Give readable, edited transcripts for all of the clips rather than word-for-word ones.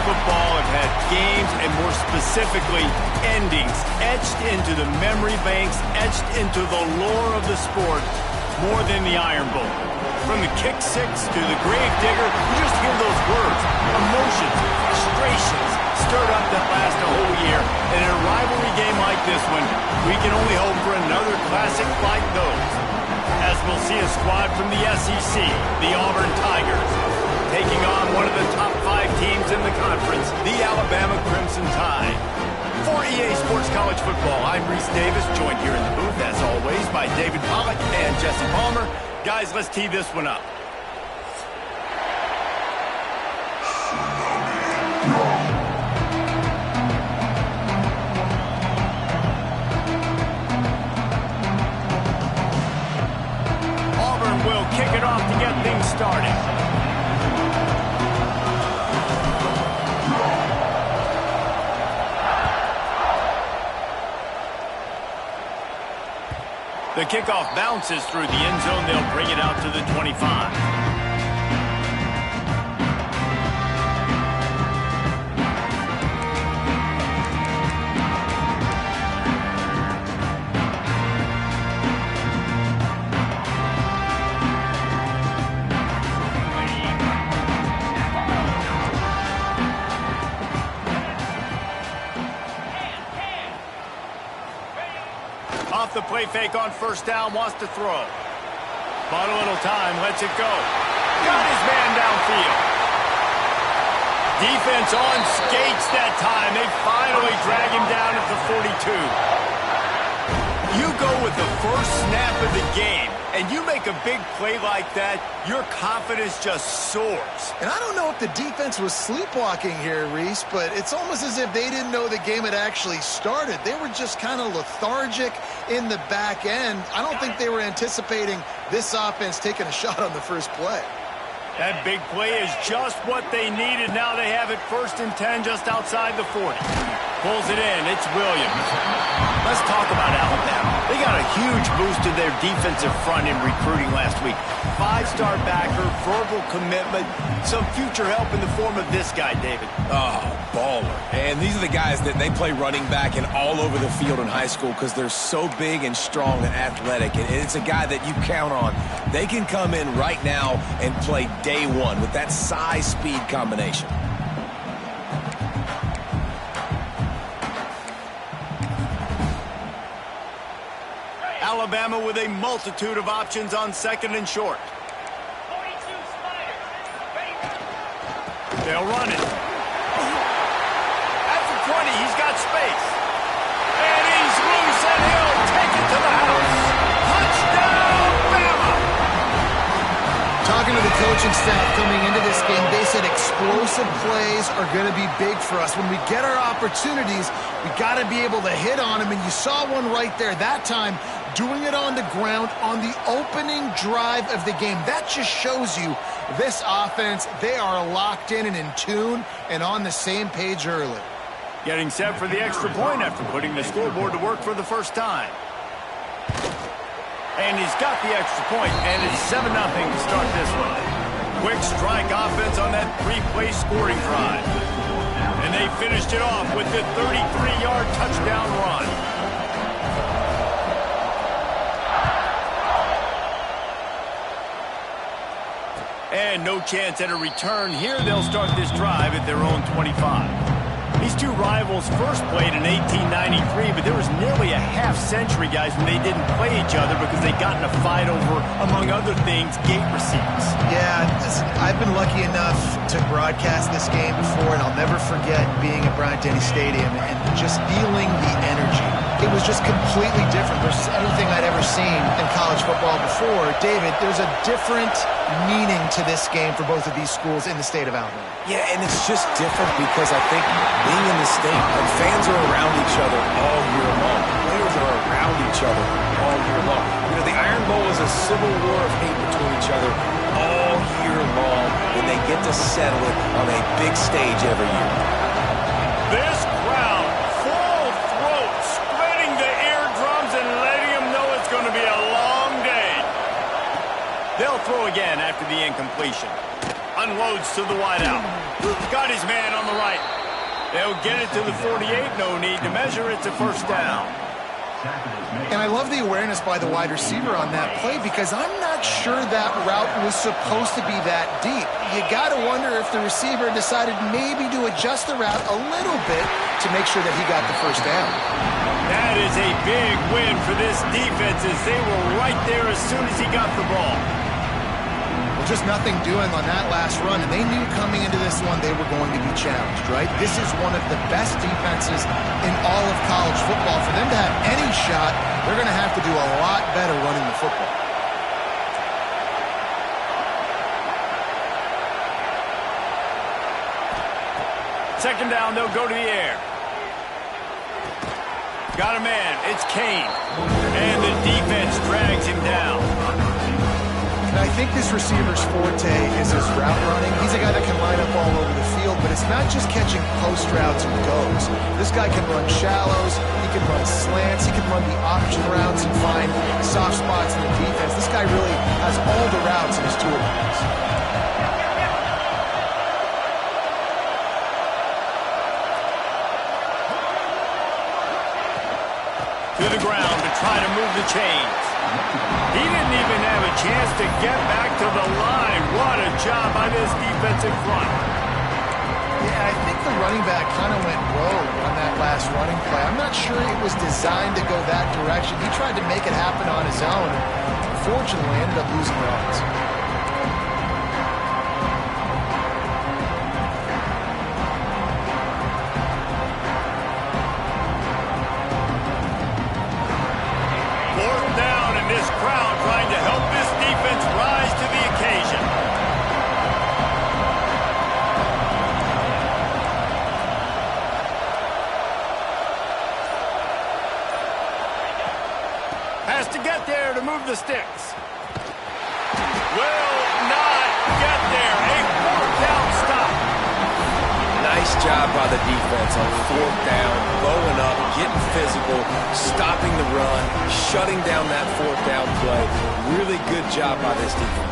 football have had games, and more specifically, endings, etched into the memory banks, etched into the lore of the sport, more than the Iron Bowl. From the kick six to the grave digger, you just hear those words, emotions, frustrations, stirred up that last a whole year. And in a rivalry game like this one, we can only hope for another classic like those. As we'll see a squad from the SEC, the Auburn Tigers, taking on one of the top 5 teams in the conference, the Alabama Crimson Tide. For EA Sports College Football, I'm Reese Davis, joined here in the booth, as always, by David Pollack and Jesse Palmer. Guys, let's tee this one up. Auburn will kick it off to get things started. The kickoff bounces through the end zone. They'll bring it out to the 25. Off the play fake on first down, wants to throw. Bought a little time, lets it go. Got his man downfield. Defense on skates that time. They finally drag him down at the 42. You go with the first snap of the game, and you make a big play like that, your confidence just soars. And I don't know if the defense was sleepwalking here, Reese, but it's almost as if they didn't know the game had actually started. They were just kind of lethargic in the back end. I don't think they were anticipating this offense taking a shot on the first play. That big play is just what they needed. Now they have it 1st and 10 just outside the 40. Pulls it in. It's Williams. Let's talk about Alabama. They got a huge boost to their defensive front in recruiting last week. 5-star backer, verbal commitment, some future help in the form of this guy, David. Oh, baller. And these are the guys that they play running back and all over the field in high school because they're so big and strong and athletic. And it's a guy that you count on. They can come in right now and play day one with that size-speed combination. Alabama with a multitude of options on 2nd and short. They'll run it. At the 20, he's got space. And he's loose, and he'll take it to the house. Touchdown, Bama! Talking to the coaching staff coming into this game, they said explosive plays are going to be big for us. When we get our opportunities, we got to be able to hit on them, and you saw one right there that time, doing it on the ground on the opening drive of the game. That just shows you this offense, they are locked in and tune and on the same page early. Getting set for the extra point after putting the scoreboard to work for the first time. And he's got the extra point, and it's 7-0 to start this one. Quick strike offense on that 3-play scoring drive. And they finished it off with the 33-yard touchdown run. And no chance at a return here. They'll start this drive at their own 25. These two rivals first played in 1893, but there was nearly a half-century, guys, when they didn't play each other because they got in a fight over, among other things, gate receipts. Yeah, listen, I've been lucky enough to broadcast this game before, and I'll never forget being at Bryant-Denny Stadium and just feeling the energy. It was just completely different versus anything I'd ever seen in college football before. David, there's a different meaning to this game for both of these schools in the state of Alabama. Yeah, and it's just different because I think being in the state, like fans are around each other all year long. Players are around each other all year long. You know, the Iron Bowl is a civil war of hate between each other all year long, and they get to settle it on a big stage every year. This crowd, full throat, spreading the eardrums and letting them know it's going to be a long day. They'll throw again after the incompletion. Unloads to the wideout. Got his man on the right. They'll get it to the 48, no need to measure. It's a first down. And I love the awareness by the wide receiver on that play because I'm not sure that route was supposed to be that deep. You got to wonder if the receiver decided maybe to adjust the route a little bit to make sure that he got the first down. That is a big win for this defense as they were right there as soon as he got the ball. Well, just nothing doing on that last run, and they knew coming into this one they were going to be challenged, right? This is one of the best defenses in all of college football. For them to have any shot, they're going to have to do a lot better running the football. Second down, they'll go to the air. Got a man, it's Kane. And the defense drags him down. And I think this receiver's forte is his route running. He's a guy that can line up all over the field, but it's not just catching post routes and goes. This guy can run shallows, he can run slants, he can run the option routes and find soft spots in the defense. This guy really has all the routes in his toolbox. To the ground to try to move the chains. He didn't even have a chance to get back to the line. What a job by this defensive front. Yeah, I think the running back kind of went rogue on that last running play. I'm not sure it was designed to go that direction. He tried to make it happen on his own. Unfortunately, ended up losing yards. This crowd trying to help this defense rise to the occasion. Has to get there to move the sticks. Will not get there. A fourth down stop. Nice job by the defense on fourth down, blowing up, getting physical, stopping the run, shutting down that fourth down play. Really good job by this defense.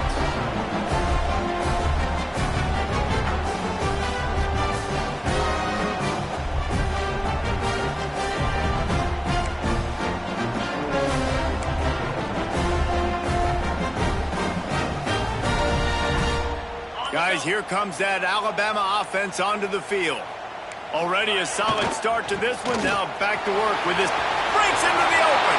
Guys, here comes that Alabama offense onto the field. Already a solid start to this one. Now back to work with this. Breaks into the open.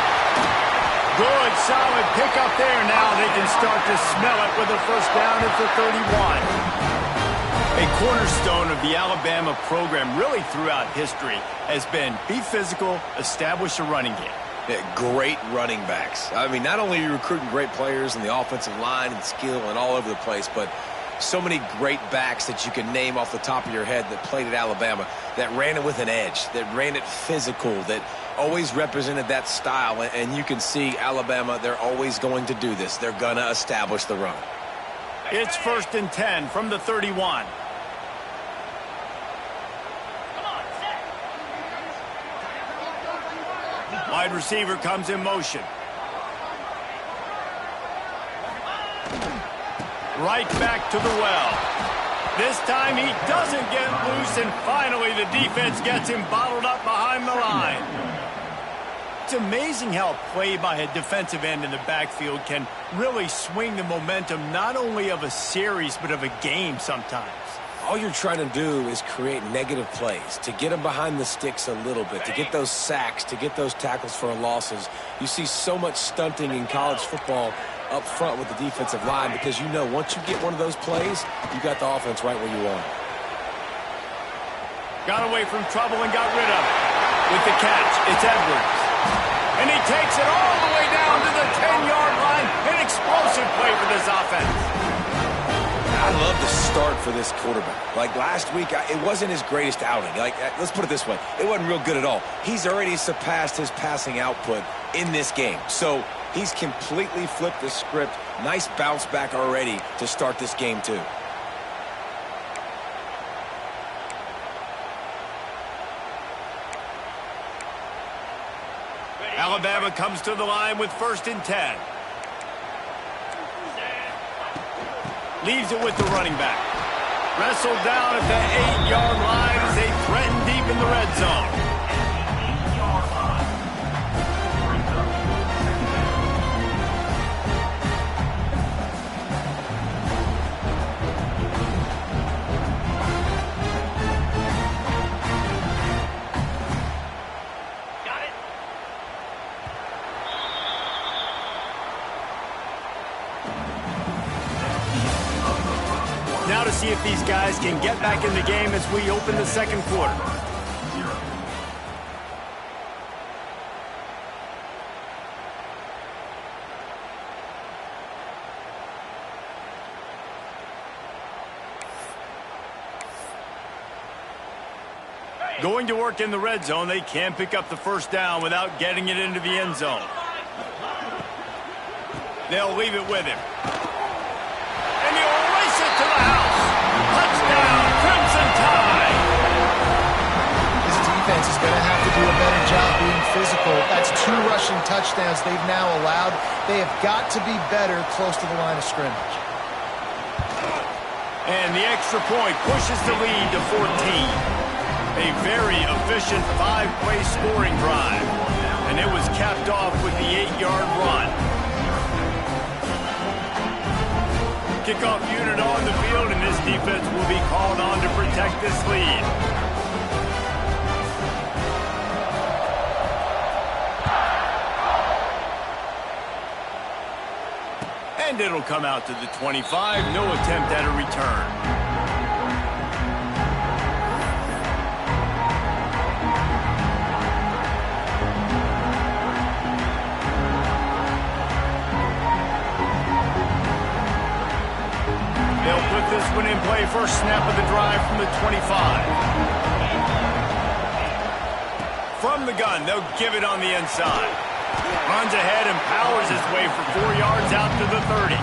Good, solid pickup there. Now they can start to smell it with a first down at the 31. A cornerstone of the Alabama program really throughout history has been be physical, establish a running game. Yeah, great running backs. I mean, not only are you recruiting great players in the offensive line and skill and all over the place, but so many great backs that you can name off the top of your head that played at Alabama, that ran it with an edge, that ran it physical, that always represented that style. And you can see Alabama, they're always going to do this. They're going to establish the run. It's 1st and 10 from the 31. Wide receiver comes in motion. Right back to the well. This time he doesn't get loose, and finally the defense gets him bottled up behind the line. It's amazing how a play by a defensive end in the backfield can really swing the momentum not only of a series but of a game sometimes. All you're trying to do is create negative plays, to get them behind the sticks a little bit, to get those sacks, to get those tackles for losses. You see so much stunting in college football up front with the defensive line because you know once you get one of those plays, you got the offense right where you want it. Got away from trouble and got rid of it. With the catch, it's Edwards. And he takes it all the way down to the 10-yard line. An explosive play for this offense. I love the start for this quarterback. Like last week, it wasn't his greatest outing. Like, let's put it this way. It wasn't real good at all. He's already surpassed his passing output in this game. So he's completely flipped the script. Nice bounce back already to start this game, too. Alabama comes to the line with 1st and 10. Leaves it with the running back. Wrestled down at the 8-yard line as they threaten deep red zone. Now to see if these guys can get back in the game as we open the second quarter. Going to work in the red zone, they can't pick up the first down without getting it into the end zone. They'll leave it with him. And he'll race it to the house. Touchdown, Crimson Tide. This defense is going to have to do a better job being physical. That's 2 rushing touchdowns they've now allowed. They have got to be better close to the line of scrimmage. And the extra point pushes the lead to 14. A very efficient 5-play scoring drive. And it was capped off with the 8-yard run. Kickoff unit on the field, and this defense will be called on to protect this lead. And it'll come out to the 25. No attempt at a return. They'll put this one in play. First snap of the drive from the 25. From the gun, they'll give it on the inside. Runs ahead and powers his way for 4 yards out to the 30.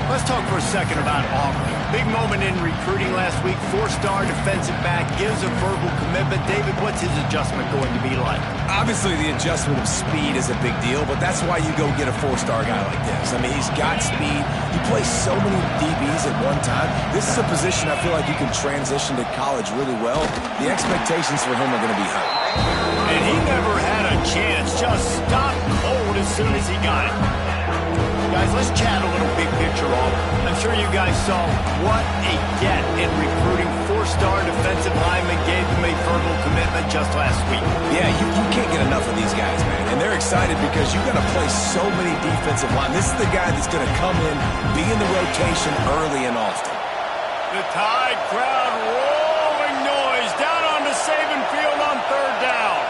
Let's talk for a second about Aubrey. Big moment in recruiting last week. 4-star defensive back, gives a verbal commitment. David, what's his adjustment going to be like? Obviously, the adjustment of speed is a big deal, but that's why you go get a 4-star guy like this. I mean, he's got speed. He plays so many DBs at one time. This is a position I feel like you can transition to college really well. The expectations for him are going to be high. And he never had a chance. Just stopped cold as soon as he got it. Guys, let's chat a little big picture off. I'm sure you guys saw what a get in recruiting. 4-star defensive lineman gave them a verbal commitment just last week. Yeah, you can't get enough of these guys, man. And they're excited because you've got to play so many defensive line. This is the guy that's going to come in, be in the rotation early and often. The Tide crowd rolling noise down on the Saban field on 3rd down.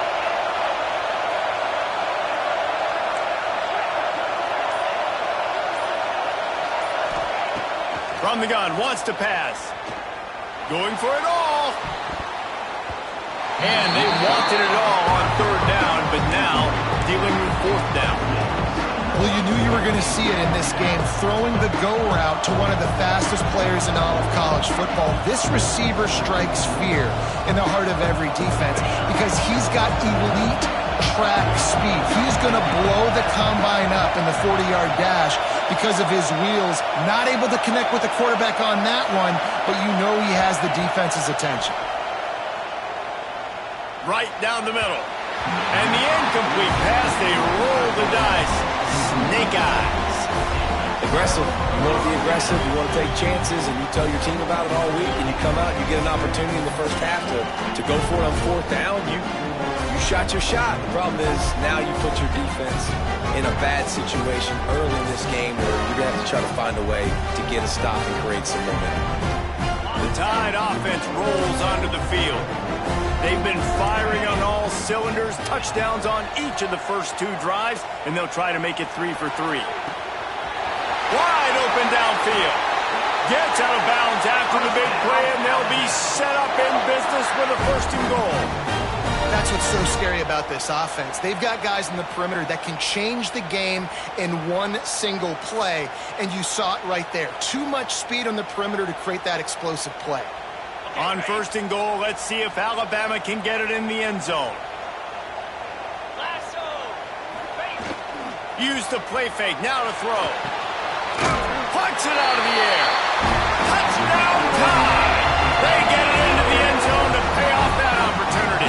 From the gun, wants to pass. Going for it all. And they wanted it all on 3rd down, but now dealing with 4th down. Well, you knew you were going to see it in this game, throwing the go route to one of the fastest players in all of college football. This receiver strikes fear in the heart of every defense because he's got elite track speed. He's going to blow the combine up in the 40-yard dash because of his wheels. Not able to connect with the quarterback on that one, but you know he has the defense's attention. Right down the middle. And the incomplete pass, they roll the dice. Snake eyes. Aggressive. You want to be aggressive. You want to take chances, and you tell your team about it all week, and you come out and you get an opportunity in the first half to go for it on 4th down. You shot your shot. The problem is now you put your defense in a bad situation early in this game where you're going to have to try to find a way to get a stop and create some momentum. The Tide offense rolls onto the field. They've been firing on all cylinders, touchdowns on each of the first 2 drives, and they'll try to make it 3 for 3. Wide open downfield. Gets out of bounds after the big play, and they'll be set up in business with a 1st and goal. That's what's so scary about this offense. They've got guys in the perimeter that can change the game in one single play, and you saw it right there. Too much speed on the perimeter to create that explosive play. On 1st and goal, let's see if Alabama can get it in the end zone. Use the play fake, now to throw. Puts it out of the air. Touchdown Tide! They get it into the end zone to pay off that opportunity.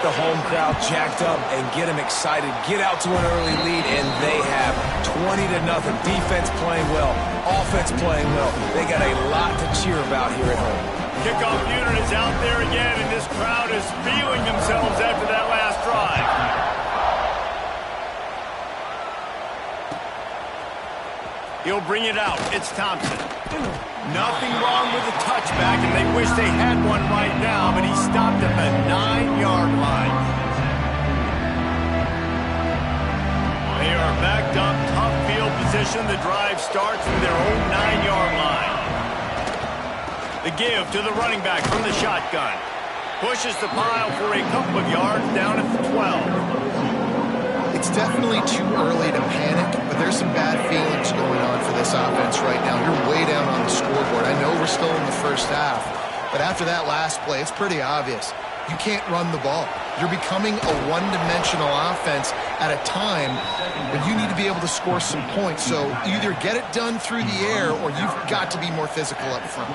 the home crowd jacked up and get them excited, get out to an early lead, and they have 20-0. Defense playing well, offense playing well. They got a lot to cheer about here at home. Kickoff unit is out there again, and this crowd is feeling themselves after that last drive. He'll bring it out. It's Thompson. Nothing wrong with the touchback, and they wish they had one right now, but he stopped at the 9-yard line. They are backed up, tough field position. The drive starts from their own 9-yard line. The give to the running back from the shotgun. Pushes the pile for a couple of yards down at the 12. It's definitely too early to panic, but there's some bad feelings going on for this offense right now. You're way down on the scoreboard. I know we're still in the first half, but after that last play, it's pretty obvious. You can't run the ball. You're becoming a one-dimensional offense at a time when you need to be able to score some points. So either get it done through the air or you've got to be more physical up front.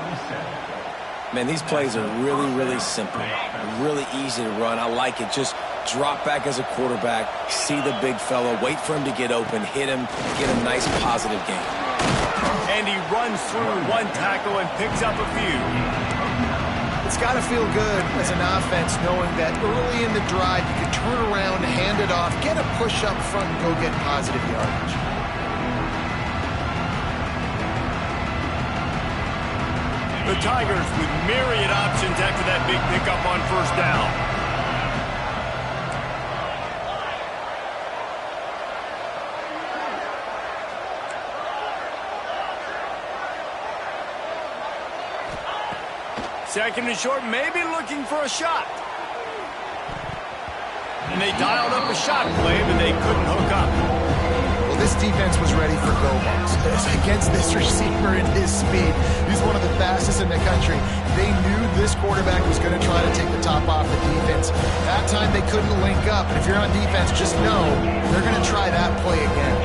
Man, these plays are really, really simple. Really easy to run. I like it. Just drop back as a quarterback, see the big fella, wait for him to get open, hit him, get a nice positive game. And he runs through one tackle and picks up a few. It's got to feel good as an offense knowing that early in the drive you can turn around, hand it off, get a push up front, and go get positive yardage. The Tigers with myriad options after that big pickup on first down. Second and short, maybe looking for a shot. And they dialed up a shot play, but they couldn't hook up. Well, this defense was ready for go balls. Against this receiver and his speed, he's one of the fastest in the country. They knew this quarterback was going to try to take the top off the defense. That time they couldn't link up. And if you're on defense, just know they're going to try that play again.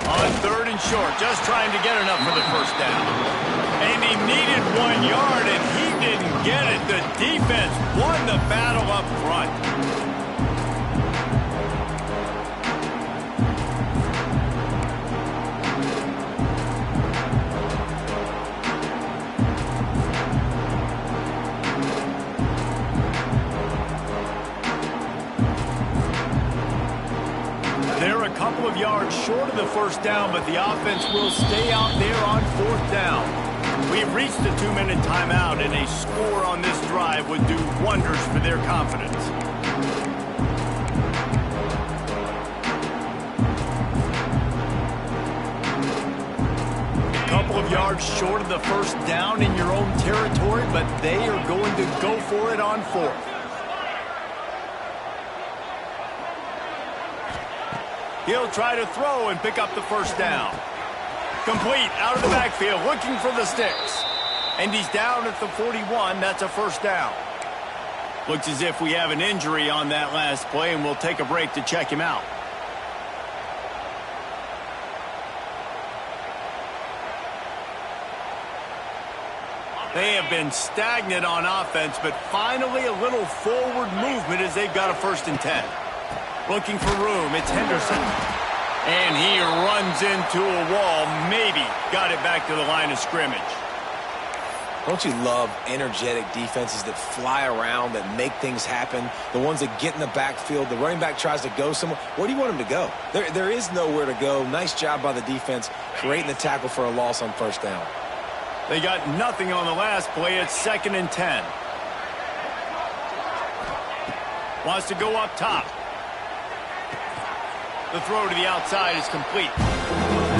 On third and short, just trying to get enough for the first down. And he needed 1 yard, and he didn't get it. The defense won the battle up front. They're a couple of yards short of the first down, but the offense will stay out there on fourth down. We've reached the 2-minute timeout, and a score on this drive would do wonders for their confidence. A couple of yards short of the first down in your own territory, but they are going to go for it on fourth. He'll try to throw and pick up the first down. Complete out of the backfield, looking for the sticks. And he's down at the 41. That's a first down. Looks as if we have an injury on that last play, and we'll take a break to check him out. They have been stagnant on offense, but finally a little forward movement as they've got a 1st and 10. Looking for room, it's Henderson. And he runs into a wall, maybe got it back to the line of scrimmage. Don't you love energetic defenses that fly around, that make things happen? The ones that get in the backfield, the running back tries to go somewhere. Where do you want him to go? There is nowhere to go. Nice job by the defense, creating the tackle for a loss on first down. They got nothing on the last play. It's 2nd and 10. Wants to go up top. The throw to the outside is complete.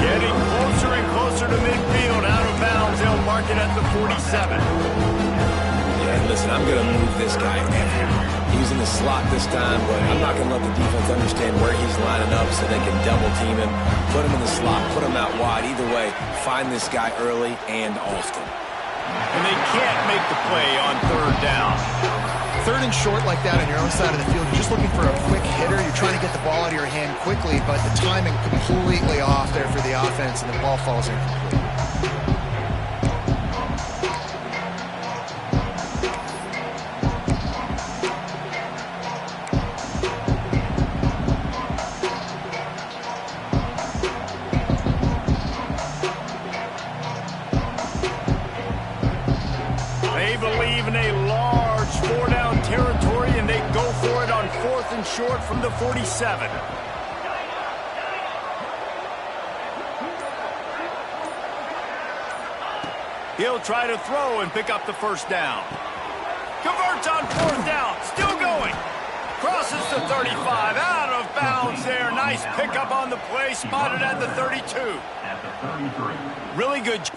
Getting closer and closer to midfield. Out of bounds. They'll mark it at the 47. Yeah, and listen, I'm going to move this guy everywhere. He's in the slot this time, but I'm not going to let the defense understand where he's lining up so they can double team him. Put him in the slot, put him out wide. Either way, find this guy early and often. And they can't make the play on third down. 3rd and short like that on your own side of the field, you're just looking for a quick hitter. You're trying to get the ball out of your hand quickly, but the timing completely off there for the offense, and the ball falls incomplete. given a large 4-down territory, and they go for it on 4th and short from the 47. He'll try to throw and pick up the first down. Converts on 4th down. Still going. Crosses the 35. Out of bounds there. Nice pickup on the play. Spotted at the 32. At the 33. Really good.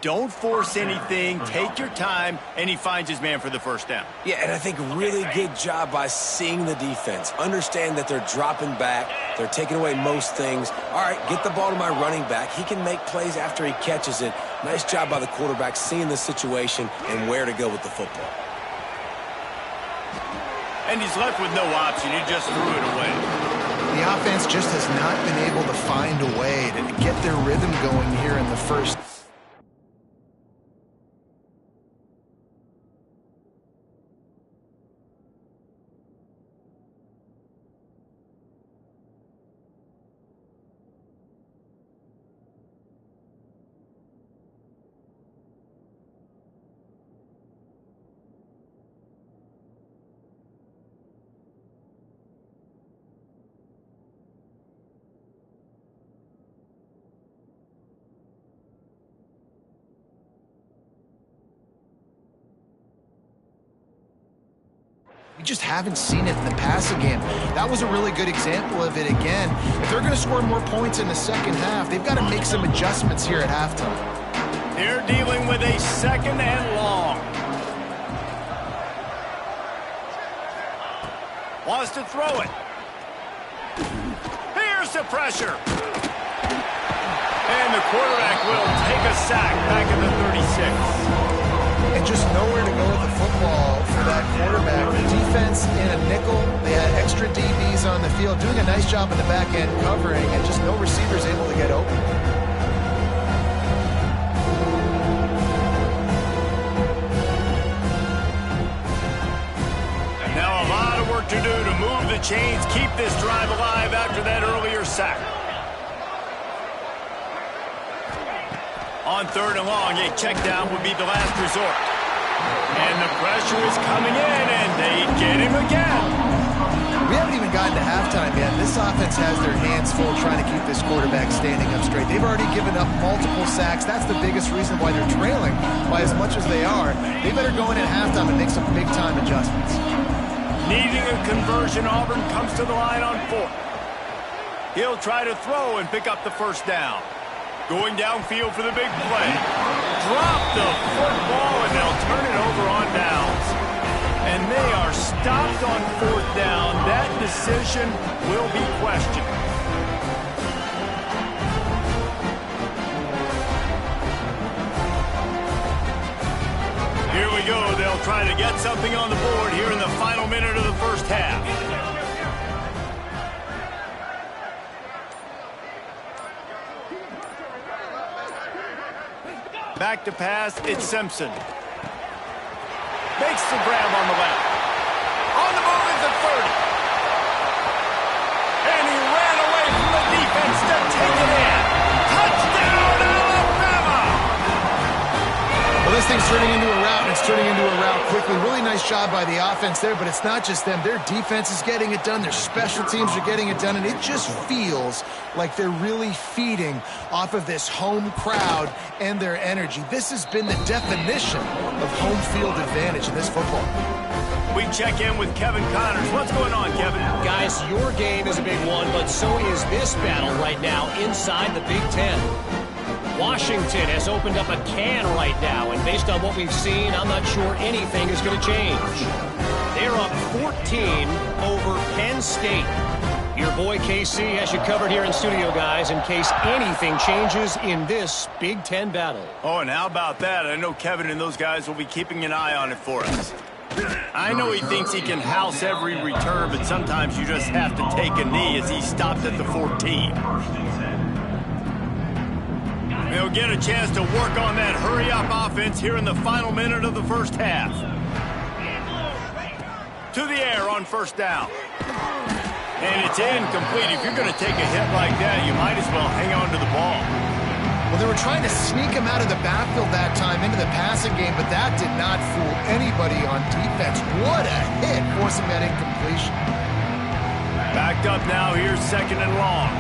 Don't force anything. Take your time, and he finds his man for the first down. Yeah, and I think really good job by seeing the defense. Understand that they're dropping back. They're taking away most things. All right, get the ball to my running back. He can make plays after he catches it. Nice job by the quarterback seeing the situation and where to go with the football. And he's left with no option. He just threw it away. The offense just has not been able to find a way to get their rhythm going here in the first. We just haven't seen it in the passing game. That was a really good example of it again. If they're going to score more points in the second half, they've got to make some adjustments here at halftime. They're dealing with a 2nd and long. Wants to throw it. Here's the pressure. And the quarterback will take a sack back at the 36. And just nowhere to go with the football for that quarterback. The defense in a nickel, they had extra DBs on the field, doing a nice job in the back end covering, and just no receivers able to get open. And now a lot of work to do to move the chains, keep this drive alive after that earlier sack. On 3rd and long, a check down would be the last resort. And the pressure is coming in, and they get him again. We haven't even gotten to halftime yet. This offense has their hands full trying to keep this quarterback standing up straight. They've already given up multiple sacks. That's the biggest reason why they're trailing by as much as they are. They better go in at halftime and make some big-time adjustments. Needing a conversion, Auburn comes to the line on 4th. He'll try to throw and pick up the first down. Going downfield for the big play. Drop the football, and they'll turn it over on downs. And they are stopped on 4th down. That decision will be questioned. Here we go. They'll try to get something on the board here in the final minute of the first half. Back to pass, it's Simpson. Makes the grab on the left. On the move is the 30. And he ran away from the defense to take it in. Touchdown, Alabama! Well, this thing's turning into a rout, and it's turning into a rout quickly. Really nice job by the offense there, but it's not just them. Their defense is getting it done. Their special teams are getting it done, and it just feels like they're really feeding off of this home crowd and their energy. This has been the definition of home field advantage in this football. We check in with Kevin Connors. What's going on, Kevin? Guys, your game is a big one, but so is this battle right now inside the Big Ten. Washington has opened up a can right now, and based on what we've seen, I'm not sure anything is going to change. They're up 14 over Penn State. Your boy KC has you covered here in studio, guys, in case anything changes in this Big Ten battle. Oh, and how about that? I know Kevin and those guys will be keeping an eye on it for us. I know he thinks he can house every return, but sometimes you just have to take a knee as he stopped at the 14. They'll get a chance to work on that hurry-up offense here in the final minute of the first half. To the air on first down. And it's incomplete. If you're going to take a hit like that, you might as well hang on to the ball. Well, they were trying to sneak him out of the backfield that time into the passing game, but that did not fool anybody on defense. What a hit, forcing that incompletion. Backed up now. Here's second and long.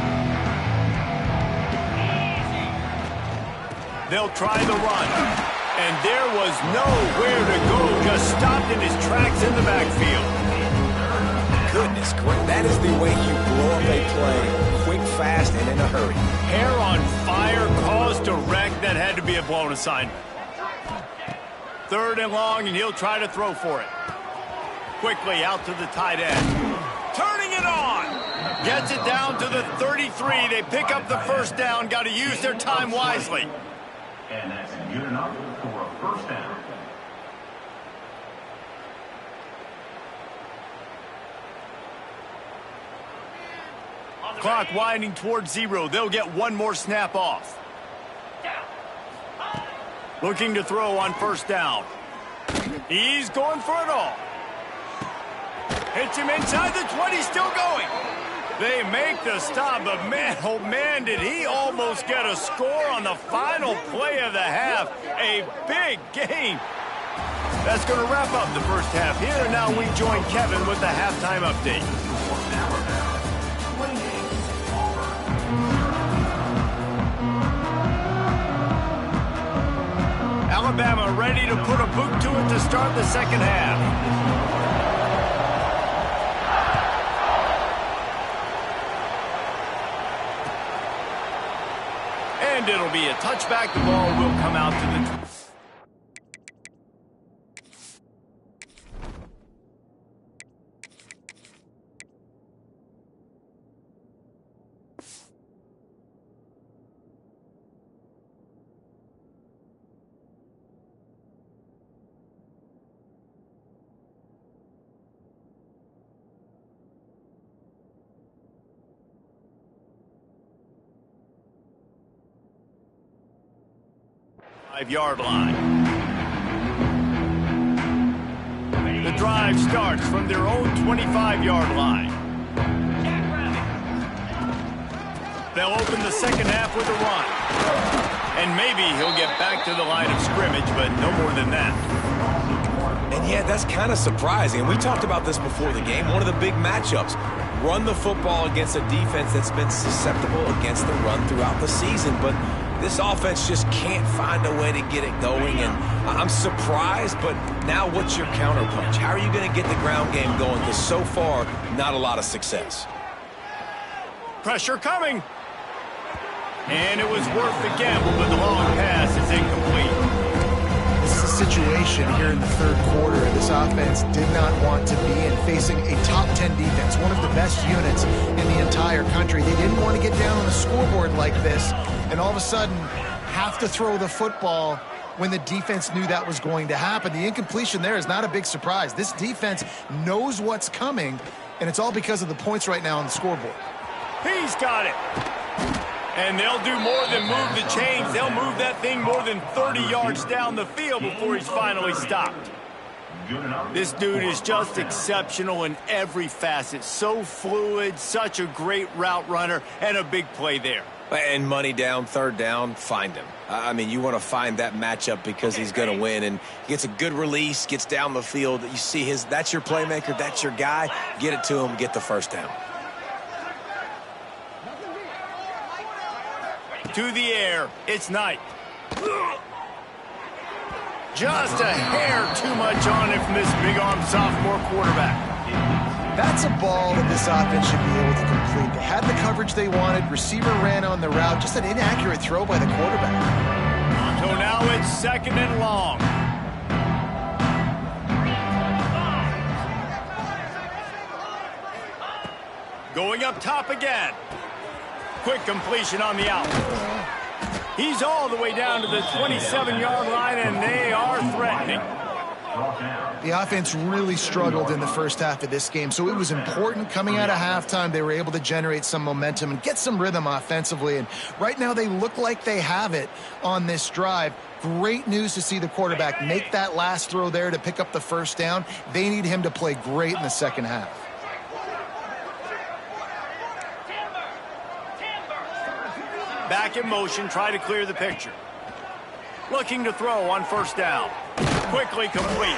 They'll try the run. And there was nowhere to go. Just stopped in his tracks in the backfield. Goodness, that is the way you blow up a play, quick, fast, and in a hurry. Hair on fire, caused a wreck. That had to be a blown assignment. Third and long, and he'll try to throw for it. Quickly out to the tight end. Turning it on. Gets it down to the 33. They pick up the first down. Got to use their time wisely. And that's good enough for a first down. Clock winding towards 0. They'll get one more snap off. Looking to throw on first down. He's going for it all. Hits him inside the 20, still going. They make the stop, but man, oh man, did he almost get a score on the final play of the half. A big game. That's going to wrap up the first half here, and now we join Kevin with the halftime update. Alabama ready to put a boot to it to start the second half. And it'll be a touchback. The ball will come out to the... Five-yard line. The drive starts from their own 25-yard line. They'll open the second half with a run. And maybe he'll get back to the line of scrimmage, but no more than that. And yeah, that's kind of surprising. And we talked about this before the game. One of the big matchups. Run the football against a defense that's been susceptible against the run throughout the season. But this offense just can't find a way to get it going, and I'm surprised, but now what's your counterpunch? How are you going to get the ground game going? Because so far, not a lot of success. Pressure coming. And it was worth the gamble, but the long pass is incomplete. This is a situation here in the third quarter this offense did not want to be in, facing a top 10 defense, one of the best units in the entire country. They didn't want to get down on the scoreboard like this, and all of a sudden have to throw the football when the defense knew that was going to happen. The incompletion there is not a big surprise. This defense knows what's coming, and it's all because of the points right now on the scoreboard. He's got it. And they'll do more than move the chains. They'll move that thing more than 30 yards down the field before he's finally stopped. This dude is just exceptional in every facet. So fluid, such a great route runner, and a big play there. And money down, third down, find him. I mean, you want to find that matchup because he's going to win. And he gets a good release, gets down the field. You see that's your playmaker, that's your guy. Get it to him, get the first down. To the air, it's Knight. Just a hair too much on it from this big-arm sophomore quarterback. That's a ball that this offense should be able to complete. They had the coverage they wanted. Receiver ran on the route. Just an inaccurate throw by the quarterback. So now it's second and long. Going up top again. Quick completion on the out. He's all the way down to the 27-yard line, and they are threatening. Brought down. The offense really struggled in the first half of this game, so it was important coming out of halftime. They were able to generate some momentum and get some rhythm offensively, and right now they look like they have it on this drive. Great news to see the quarterback make that last throw there to pick up the first down. They need him to play great in the second half. Back in motion, try to clear the picture. Looking to throw on first down. Quickly complete.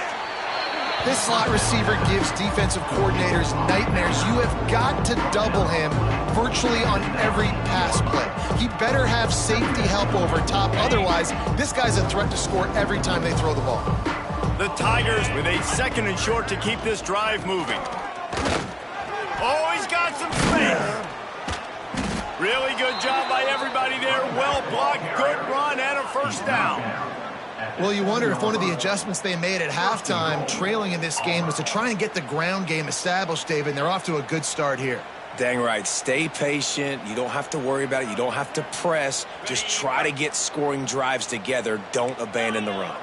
This slot receiver gives defensive coordinators nightmares. You have got to double him virtually on every pass play. He better have safety help over top. Otherwise, this guy's a threat to score every time they throw the ball. The Tigers with a 2nd and short to keep this drive moving. Oh, he's got some space. Really good job by everybody there. Well blocked, good run, and a first down. Well, you wonder if one of the adjustments they made at halftime, trailing in this game, was to try and get the ground game established, David, and they're off to a good start here. Dang right. Stay patient. You don't have to worry about it. You don't have to press. Just try to get scoring drives together. Don't abandon the run.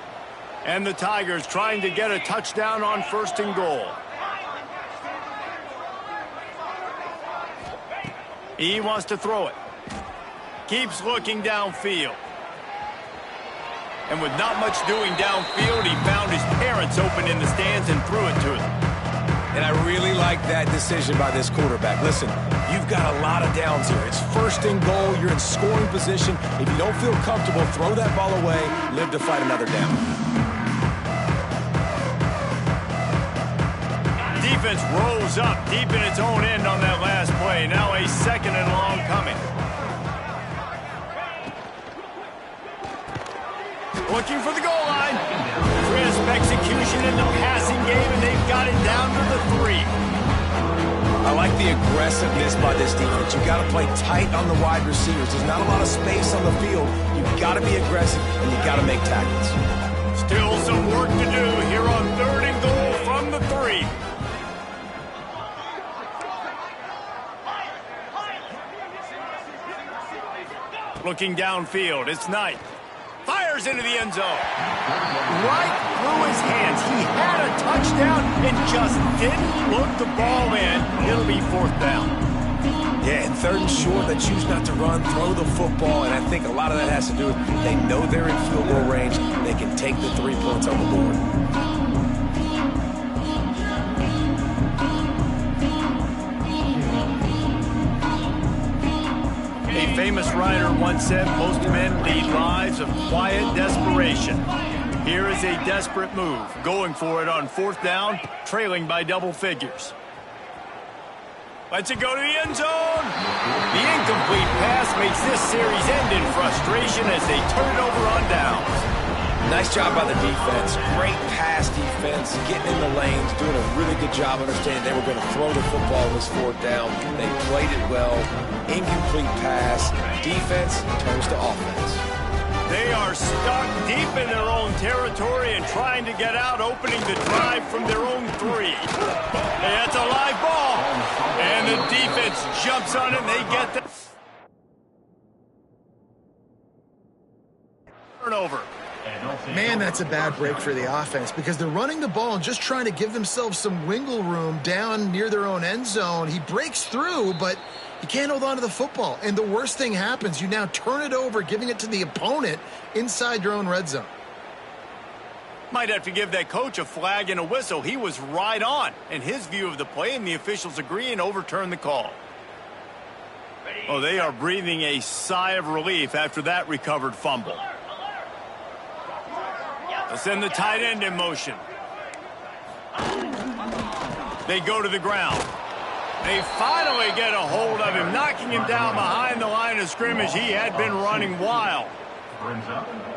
And the Tigers trying to get a touchdown on 1st and goal. He wants to throw it. Keeps looking downfield. And with not much doing downfield, he found his parents open in the stands and threw it to them. And I really like that decision by this quarterback. Listen, you've got a lot of downs here. It's 1st and goal. You're in scoring position. If you don't feel comfortable, throw that ball away. Live to fight another down. Defense rolls up deep in its own end on that last play. Now a 2nd and long coming. Looking for the goal line. Crisp execution in the passing game, and they've got it down to the 3. I like the aggressiveness by this defense. You've got to play tight on the wide receivers. There's not a lot of space on the field. You've got to be aggressive, and you've got to make tackles. Still some work to do here on 3rd and goal from the 3. Looking downfield, it's Knight. Fires into the end zone. Right through his hands. He had a touchdown and just didn't look the ball in. It'll be 4th down. Yeah, and 3rd and short, they choose not to run, throw the football, and I think a lot of that has to do with they know they're in field goal range. They can take the 3 points on the board. A famous writer once said, most men lead lives of quiet desperation. Here is a desperate move, going for it on 4th down, trailing by double figures. Lets it go to the end zone. The incomplete pass makes this series end in frustration as they turn it over on downs. Nice job by the defense. Great pass defense, getting in the lanes, doing a really good job understanding they were going to throw the football on this 4th down. They played it well. Incomplete pass. Defense turns to offense. They are stuck deep in their own territory and trying to get out, opening the drive from their own 3. That's a live ball. And the defense jumps on it, and they get the turnover. Man, that's a bad break for the offense because they're running the ball and just trying to give themselves some wiggle room down near their own end zone. He breaks through, but he can't hold on to the football. And the worst thing happens. You now turn it over, giving it to the opponent inside your own red zone. Might have to give that coach a flag and a whistle. He was right on in his view of the play, and the officials agree and overturn the call. Oh, they are breathing a sigh of relief after that recovered fumble. They'll send the tight end in motion. They go to the ground. They finally get a hold of him, knocking him down behind the line of scrimmage. He had been running wild.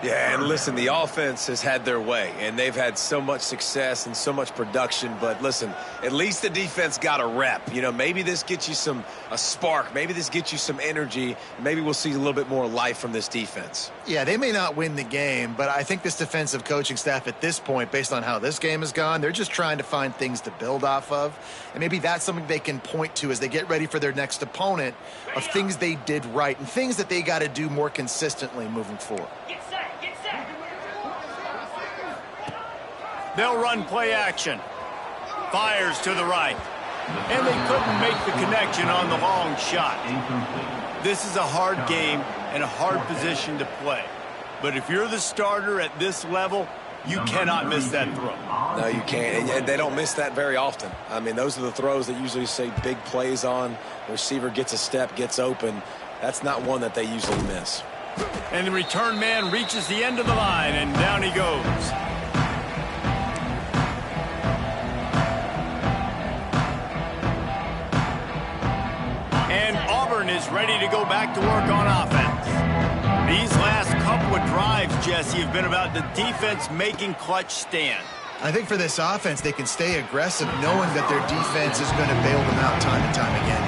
Yeah, and listen, the offense has had their way, and they've had so much success and so much production. But listen, at least the defense got a rep. You know, maybe this gets you a spark. Maybe this gets you some energy. Maybe we'll see a little bit more life from this defense. Yeah, they may not win the game, but I think this defensive coaching staff at this point, based on how this game has gone, they're just trying to find things to build off of. And maybe that's something they can point to as they get ready for their next opponent of things they did right and things that they got to do more consistently moving forward. They'll run play action. Fires to the right. And they couldn't make the connection on the long shot. This is a hard game and a hard position to play. But if you're the starter at this level, you cannot miss that throw. No, you can't. And they don't miss that very often. I mean, those are the throws that usually say big plays on. The receiver gets a step, gets open. That's not one that they usually miss. And the return man reaches the end of the line, and down he goes. And Auburn is ready to go back to work on offense. These last couple of drives, Jesse, have been about the defense making clutch stand. I think for this offense, they can stay aggressive knowing that their defense is going to bail them out time and time again.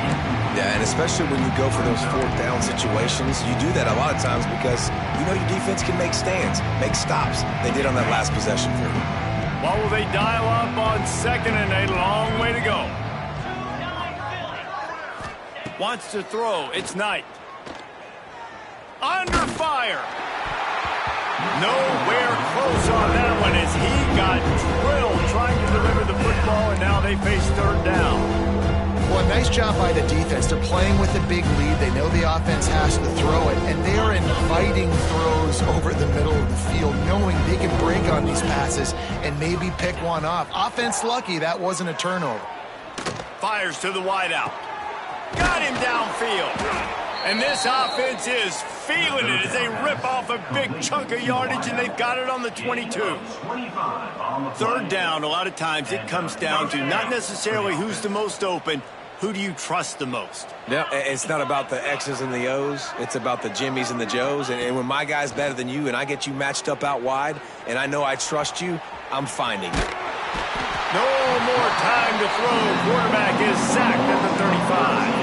Yeah, and especially when you go for those fourth down situations, you do that a lot of times because you know your defense can make stands, make stops. They did on that last possession for you. What will they dial up on second and a long way to go? Wants to throw. It's Knight. Under fire. Nowhere close on that one as he got drilled trying to deliver the football, and now they face third down. Well, nice job by the defense. They're playing with a big lead. They know the offense has to throw it, and they are inviting throws over the middle of the field, knowing they can break on these passes and maybe pick one off. Offense lucky that wasn't a turnover. Fires to the wideout. Got him downfield. And this offense is feeling it as they rip off a big chunk of yardage, and they've got it on the 22. Third down, a lot of times it comes down to not necessarily who's the most open, who do you trust the most? Yeah, it's not about the X's and the O's. It's about the Jimmies and the Joes. And when my guy's better than you and I get you matched up out wide and I know I trust you, I'm finding it. No more time to throw. Quarterback is sacked at the 35.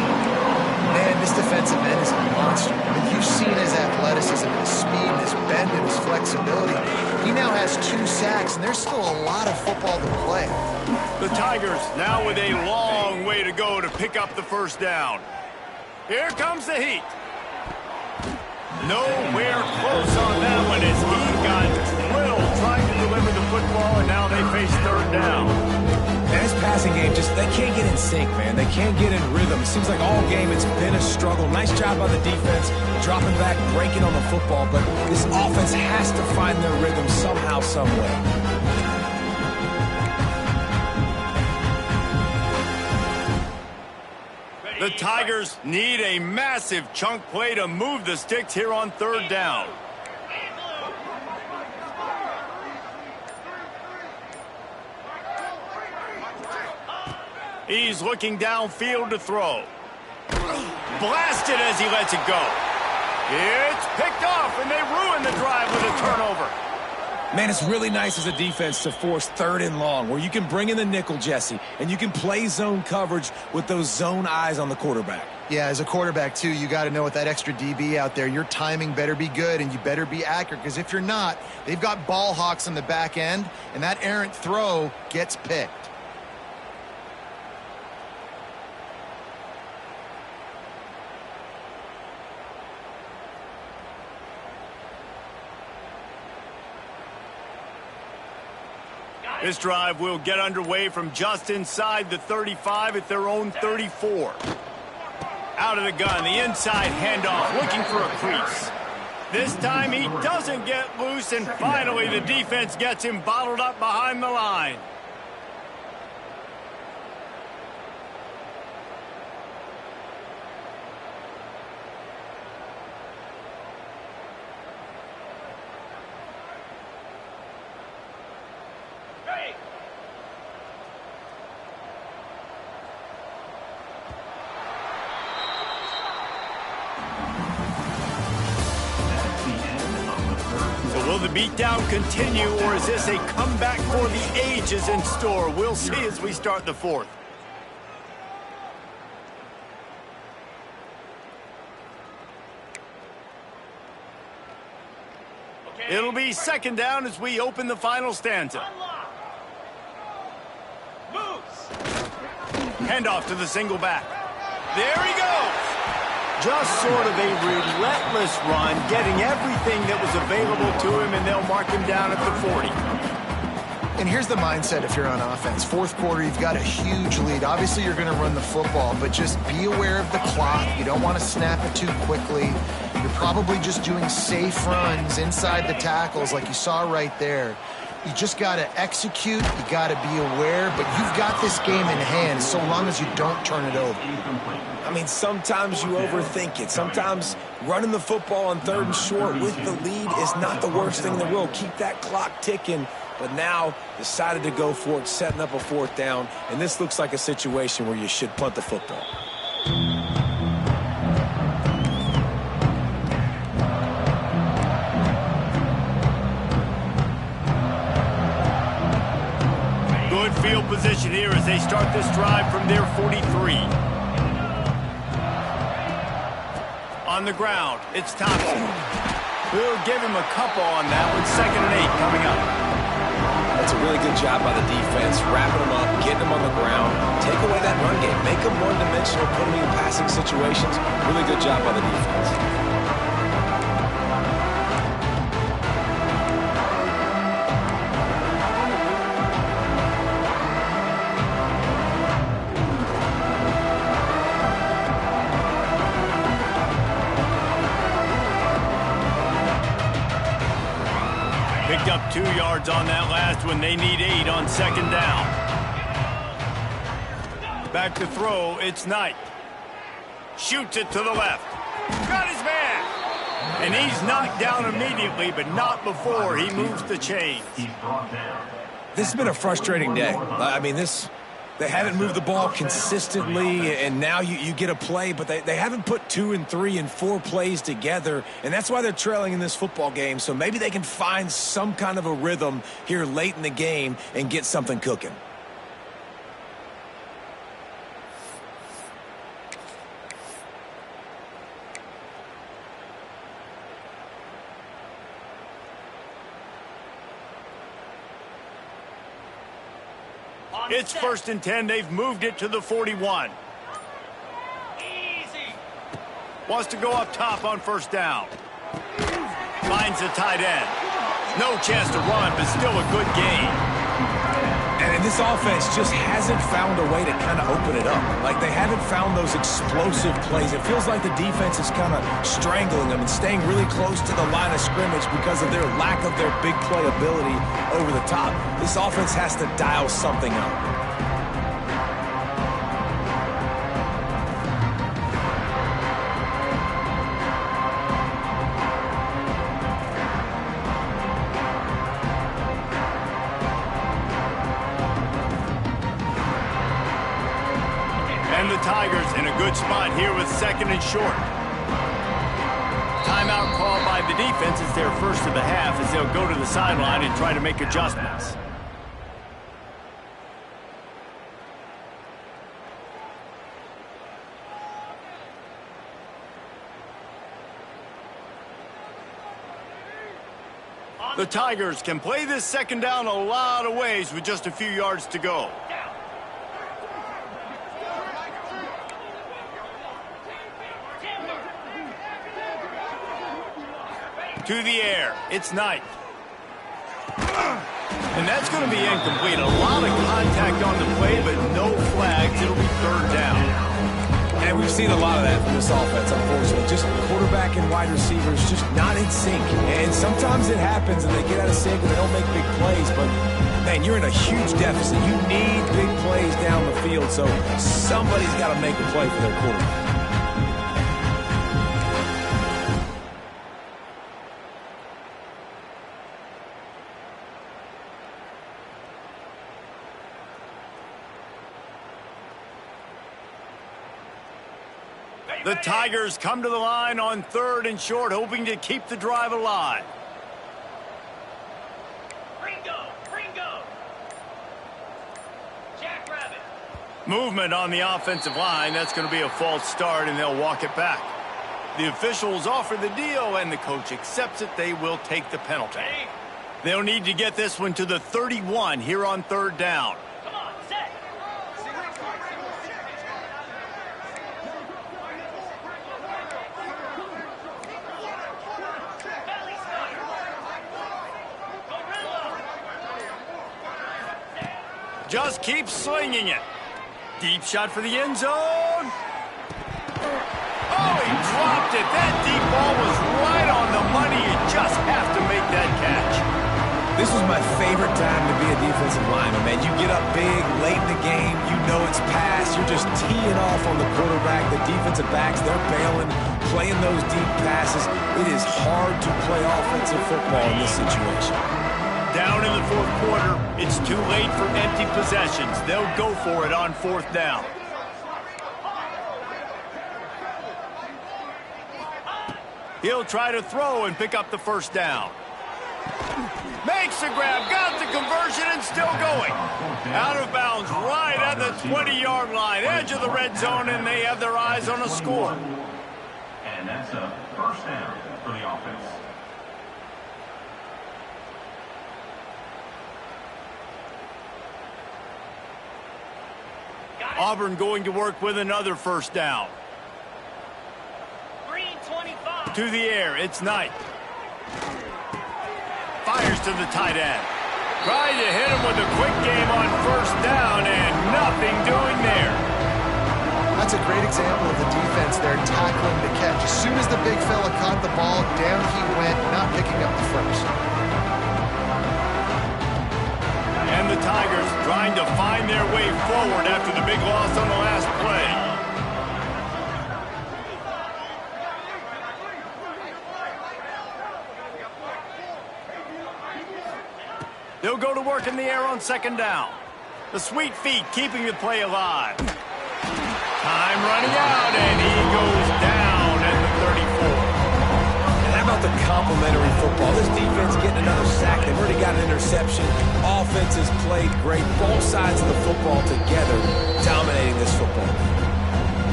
Man, this defensive end is a monster. But you've seen his athleticism, his speed, his bend, and his flexibility. He now has 2 sacks, and there's still a lot of football to play. The Tigers now with a long way to go to pick up the first down. Here comes the heat. Nowhere close on that one as he got drilled trying to deliver the football, and now they face third down. And this passing game, they can't get in sync, man. They can't get in rhythm. It seems like all game it's been a struggle. Nice job by the defense, dropping back, breaking on the football, but this offense has to find their rhythm somehow, some way. The Tigers need a massive chunk play to move the sticks here on third down. He's looking downfield to throw. Blasted as he lets it go. It's picked off, and they ruin the drive with a turnover. Man, it's really nice as a defense to force third and long, where you can bring in the nickel, Jesse, and you can play zone coverage with those zone eyes on the quarterback. Yeah, as a quarterback, too, you got to know with that extra DB out there, your timing better be good and you better be accurate, because if you're not, they've got ball hawks on the back end, and that errant throw gets picked. This drive will get underway from just inside the 35 at their own 34. Out of the gun, the inside handoff, looking for a crease. This time he doesn't get loose, and finally the defense gets him bottled up behind the line. Will the beatdown continue, or is this a comeback for the ages in store? We'll see as we start the fourth. It'll be second down as we open the final stanza. Handoff to the single back. There he goes. Just sort of a relentless run, getting everything that was available to him, and they'll mark him down at the 40. And here's the mindset if you're on offense. Fourth quarter, you've got a huge lead. Obviously, you're going to run the football, but just be aware of the clock. You don't want to snap it too quickly. You're probably just doing safe runs inside the tackles like you saw right there. You just got to execute. You got to be aware, but you've got this game in hand so long as you don't turn it over. I mean, sometimes you overthink it. Sometimes running the football on 3rd and short with the lead is not the worst thing in the world. Keep that clock ticking. But now decided to go for it, setting up a 4th down. And this looks like a situation where you should punt the football. Good field position here as they start this drive from their 43. On the ground, it's Thompson. We'll give him a couple on that one. 2nd and 8 coming up. That's a really good job by the defense, wrapping them up, getting them on the ground, take away that run game, make them one-dimensional, put them in passing situations. Really good job by the defense. Picked up 2 yards on that last one. They need 8 on 2nd down. Back to throw. It's Knight. Shoots it to the left. Got his man. And he's knocked down immediately, but not before he moves the chains. This has been a frustrating day. I mean, they haven't moved the ball consistently, and now you get a play, but they haven't put 2 and 3 and 4 plays together, and that's why they're trailing in this football game. So maybe they can find some kind of a rhythm here late in the game and get something cooking. It's 1st and 10. They've moved it to the 41. Easy. Wants to go up top on 1st down. Finds the tight end. No chance to run, but still a good gain. And this offense just hasn't found a way to kind of open it up. Like, they haven't found those explosive plays. It feels like the defense is kind of strangling them and staying really close to the line of scrimmage because of their lack of their big play ability over the top. This offense has to dial something up. And the Tigers in a good spot here with 2nd and short. Timeout called by the defense. It's their first of the half as they'll go to the sideline and try to make adjustments. The Tigers can play this 2nd down a lot of ways with just a few yards to go. To the air. It's Knight. And that's going to be incomplete. A lot of contact on the play, but no flags. It'll be 3rd down. And we've seen a lot of that from this offense, unfortunately. Just quarterback and wide receivers just not in sync. And sometimes it happens and they get out of sync and they don't make big plays. But, man, you're in a huge deficit. You need big plays down the field. So somebody's got to make a play for their quarterback. The Tigers come to the line on 3rd and short, hoping to keep the drive alive. Ringo. Jackrabbit. Movement on the offensive line. That's going to be a false start, and they'll walk it back. The officials offer the deal, and the coach accepts it. They will take the penalty. They'll need to get this one to the 31 here on 3rd down. Come on, set. Just keep slinging it. Deep shot for the end zone. Oh, he dropped it. That deep ball was right on the money. You just have to make that catch. This was my favorite time to be a defensive lineman, man. You get up big, late in the game, you know it's past. You're just teeing off on the quarterback. The defensive backs, they're bailing, playing those deep passes. It is hard to play offensive football in this situation. Down in the fourth quarter, it's too late for empty possessions. They'll go for it on fourth down. He'll try to throw and pick up the first down. Makes the grab, got the conversion, and still going. Out of bounds, right at the 20-yard line, edge of the red zone, and they have their eyes on a score. And that's a first down for the offense. Auburn going to work with another first down. To the air, it's Knight. Fires to the tight end. Trying to hit him with a quick game on first down, and nothing doing there. That's a great example of the defense there tackling the catch. As soon as the big fella caught the ball, down he went, not picking up the first. And the Tigers trying to find their way forward after the big loss on the last play. They'll go to work in the air on second down. The sweet feet keeping the play alive. Time running out, and he goes down at the 34. And how about the complementary football? This defense getting another sack. They've already got an interception. Offense has played great. Both sides of the football together dominating this football.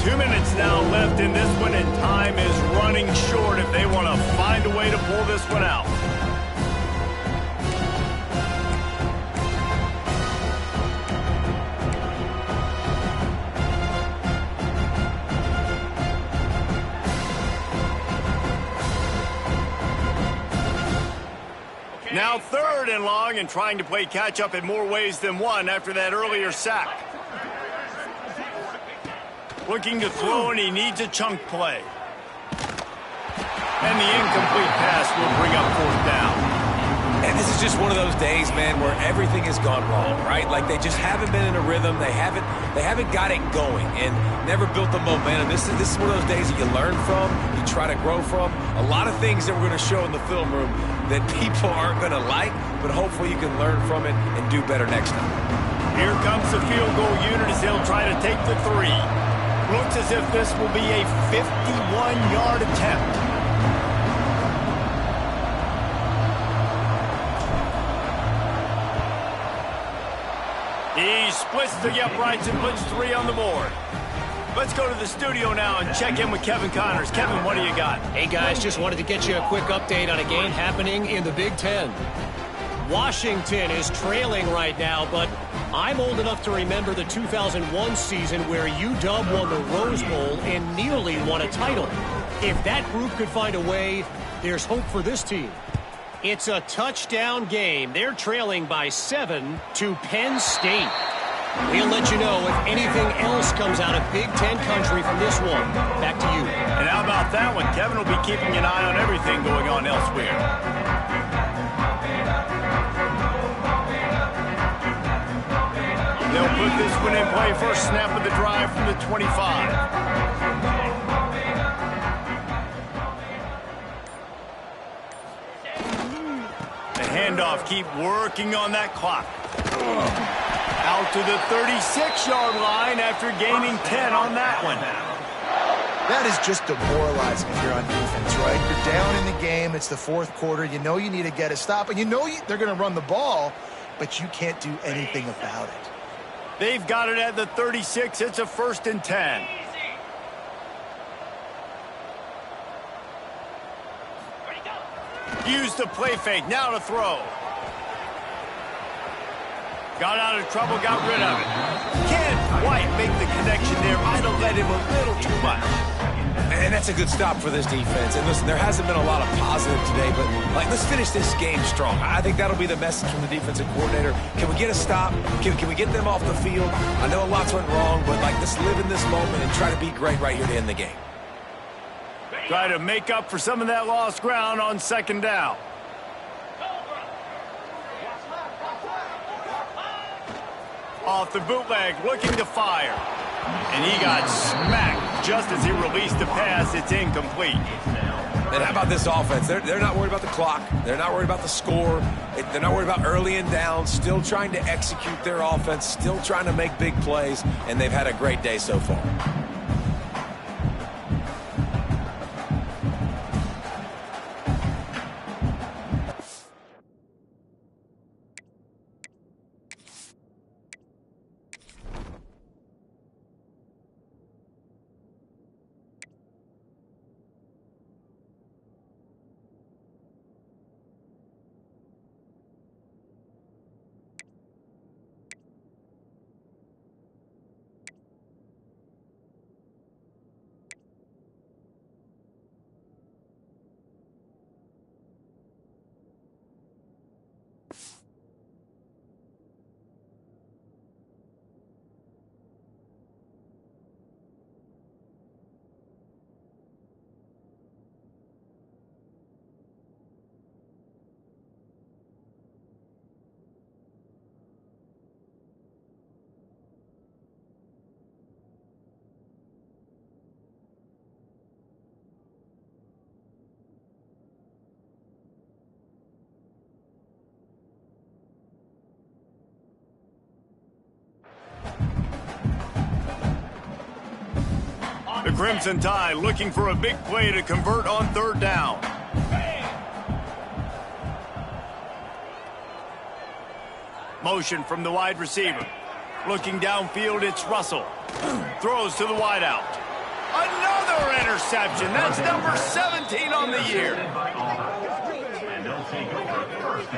2 minutes now left in this one, and time is running short if they want to find a way to pull this one out. Now third and long, and trying to play catch-up in more ways than one after that earlier sack. Looking to throw, and he needs a chunk play. And the incomplete pass will bring up fourth down. And this is just one of those days, man, where everything has gone wrong, right? Like they just haven't been in a rhythm. They haven't got it going and never built the momentum. This is one of those days that you learn from, you try to grow from. A lot of things that we're going to show in the film room that people aren't going to like, but hopefully you can learn from it and do better next time. Here comes the field goal unit as they'll try to take the three. Looks as if this will be a 51-yard attempt. He splits the uprights and puts three on the board. Let's go to the studio now and check in with Kevin Connors. Kevin, what do you got? Hey, guys, just wanted to get you a quick update on a game happening in the Big Ten. Washington is trailing right now, but I'm old enough to remember the 2001 season where UW won the Rose Bowl and nearly won a title. If that group could find a way, there's hope for this team. It's a touchdown game. They're trailing by 7 to Penn State. We'll let you know if anything else comes out of Big Ten country from this one. Back to you. And how about that one? Kevin will be keeping an eye on everything going on elsewhere. They'll put this one in play. First snap of the drive from the 25. Handoff, keep working on that clock. Out to the 36-yard line after gaining 10 on that one. That is just demoralizing if you're on defense, right? You're down in the game. It's the fourth quarter. You know you need to get a stop, and you know they're going to run the ball, but you can't do anything about it. They've got it at the 36. It's a 1st and 10. Use the play fake. Now to throw. Got out of trouble, got rid of it. Can't quite make the connection there. Might have let him a little too much. And that's a good stop for this defense. And listen, there hasn't been a lot of positive today, but let's finish this game strong. I think that'll be the message from the defensive coordinator. Can we get a stop? Can we get them off the field? I know a lot's went wrong, but let's live in this moment and try to be great right here to end the game. Try to make up for some of that lost ground on second down. Off the bootleg, looking to fire. And he got smacked just as he released the pass. It's incomplete. And how about this offense? They're not worried about the clock. They're not worried about the score. They're not worried about early and down. Still trying to execute their offense. Still trying to make big plays. And they've had a great day so far. The Crimson Tide looking for a big play to convert on third down. Motion from the wide receiver. Looking downfield, it's Russell. Throws to the wideout. Another interception. That's number 17 on the year.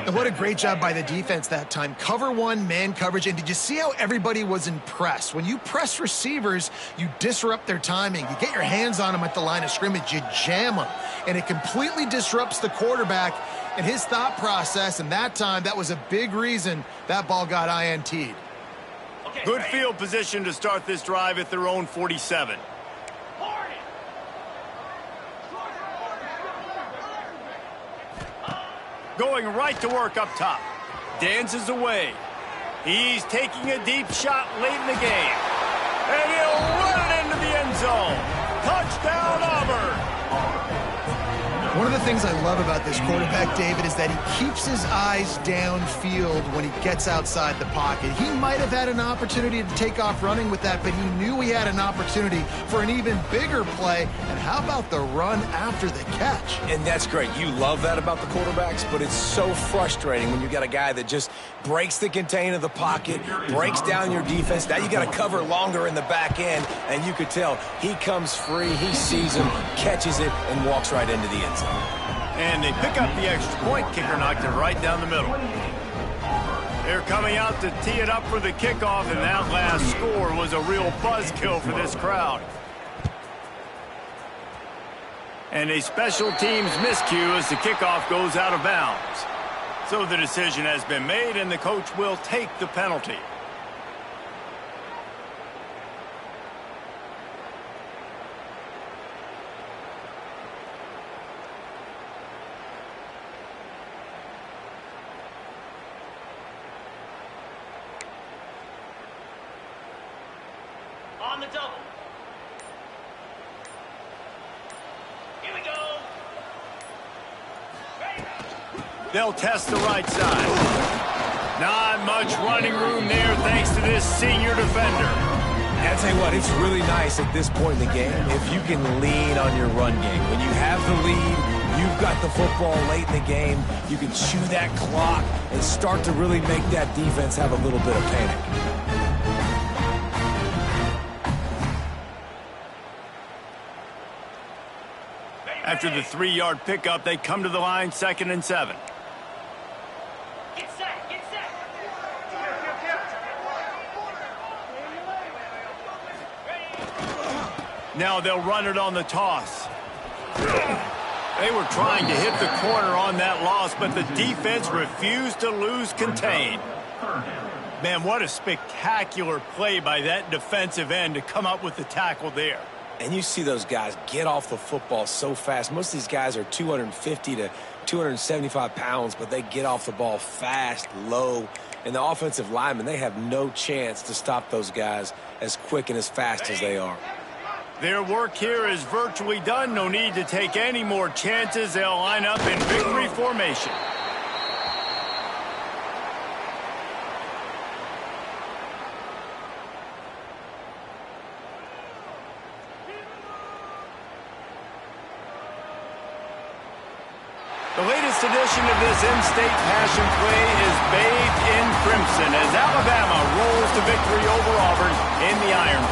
And what a great job by the defense that time. Cover one, man coverage. And did you see how everybody was impressed? When you press receivers, you disrupt their timing. You get your hands on them at the line of scrimmage. You jam them. And it completely disrupts the quarterback and his thought process. And that time, that was a big reason that ball got INT'd. Good field position to start this drive at their own 47. Going right to work up top. Dances away. He's taking a deep shot late in the game. And he'll run it into the end zone. Touchdown, Auburn. One of the things I love about this quarterback, David, is that he keeps his eyes downfield when he gets outside the pocket. He might have had an opportunity to take off running with that, but he knew he had an opportunity for an even bigger play. And how about the run after the catch? And that's great. You love that about the quarterbacks, but it's so frustrating when you got a guy that just breaks the contain of the pocket, breaks down your defense. Now you got to cover longer in the back end, and you could tell he comes free, he sees him, catches it, and walks right into the end zone. And they pick up the extra point. Kicker knocked it right down the middle. They're coming out to tee it up for the kickoff, and that last score was a real buzzkill for this crowd. And a special teams miscue as the kickoff goes out of bounds. So the decision has been made, and the coach will take the penalty. On the double. Here we go. They'll test the right side. Not much running room there thanks to this senior defender. And I'll tell you what, it's really nice at this point in the game if you can lean on your run game. When you have the lead, you've got the football late in the game, you can chew that clock and start to really make that defense have a little bit of panic. After the 3-yard pickup, they come to the line 2nd and 7. Get set, get set. Now they'll run it on the toss. They were trying to hit the corner on that loss, but the defense refused to lose contain. Man, what a spectacular play by that defensive end to come up with the tackle there. And you see those guys get off the football so fast. Most of these guys are 250 to 275 pounds, but they get off the ball fast, low. And the offensive linemen, they have no chance to stop those guys as quick and as fast as they are. Their work here is virtually done. No need to take any more chances. They'll line up in victory formation. The latest edition of this in-state passion play is bathed in crimson as Alabama rolls to victory over Auburn in the Iron Bowl.